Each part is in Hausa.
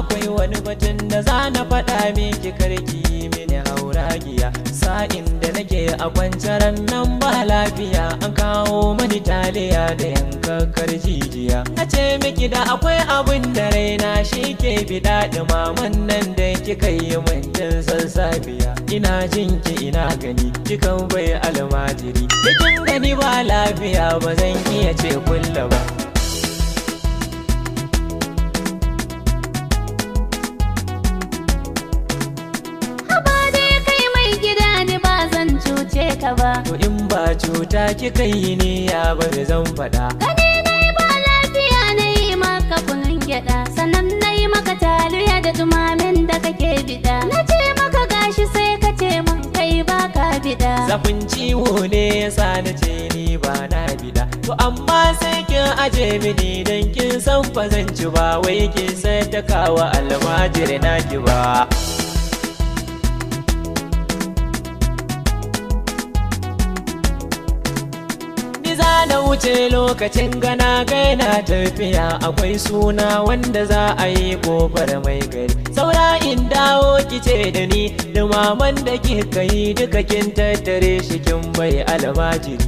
akwai wani batun da za na faɗa miki karki mini hauragiya. Sa'in da nake a kwanciyar nan ba lafiya, an kawo mani taliya da yankakkar jijiya. Na ce miki da akwai abin da raina shi ke biɗa, ɗumaman nan da kika yi min tun sassafiya. Ina jinki ina gani kikan bai almajiri, da kin gani ba lafiya ba zan iya ce kulla ba. Ka ba. To in ba cuta kika yi ne ya bari zan faɗa. Gani dai ba lafiya na yi maka kunun gyaɗa, sannan na yi maka taliya da dumamin da kake biɗa. Na ce maka gashi sai ka ce mun kai ba ka biɗa. Zafin ciwo ne yasa na ce ni ba na biɗa. To amma sai kin aje mini dan kin san fa zan ci ba, wai kin sadaka wa almajiri naki ba. Na wuce lokacin gana gaina tafiya, akwai suna wanda za a yi kofar mai gari. Saura in dawo kice da ni, dumaman da kika yi duka kin tattare shi kin bai almajiri.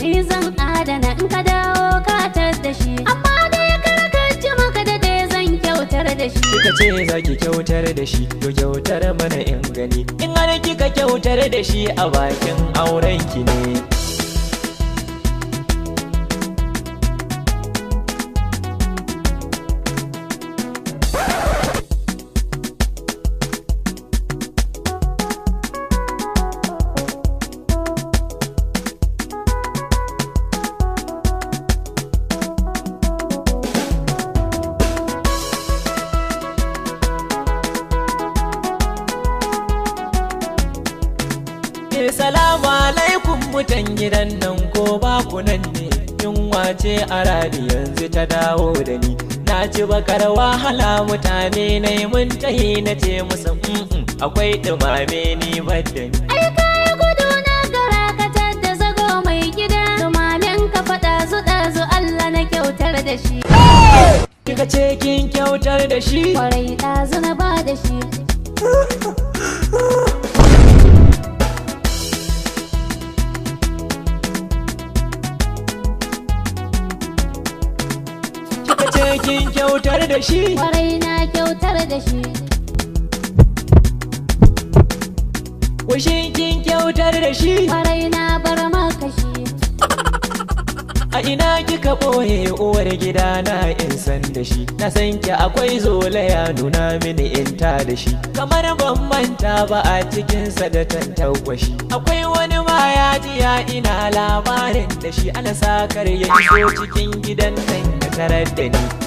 Ni zan adana in ka dawo ka da shi, amma dai karkace maka da dai zan kyautar da shi. Kika ce za ki kyautar da shi, to kyautar mana in gani. In har kika kyautar da shi a bakin auren ki ne. Salamu alaikum mutan gidan nan, ko ba ku nan ne? Yunwa ce a radi yanzu ta dawo da ni. Na ci bakar wahala mutane na yi mun tahi, na ce musu akwai ɗumame ni badda ni. Ai kayi gudu na gara ka da zago mai gida, dumamen ka faɗa ɗazu Allah na kyautar da shi. Kika ce kin kyautar da shi? Kwarai ɗazu na ba da shi. Kin kyautar da shi? Kwarai na kyautar da shi. Kushin kin kyautar da shi? Kwarai na bar maka shi. A ina kika ɓoye uwar gida na in san da shi? Na san ki akwai zolaya, nuna mini in ta da shi. Kamar ban manta ba a cikinsa da tantagwashi. Akwai wani ya jiya ina labarin da shi, ana sakar ya iso cikin gidan nan ya tarar da ni.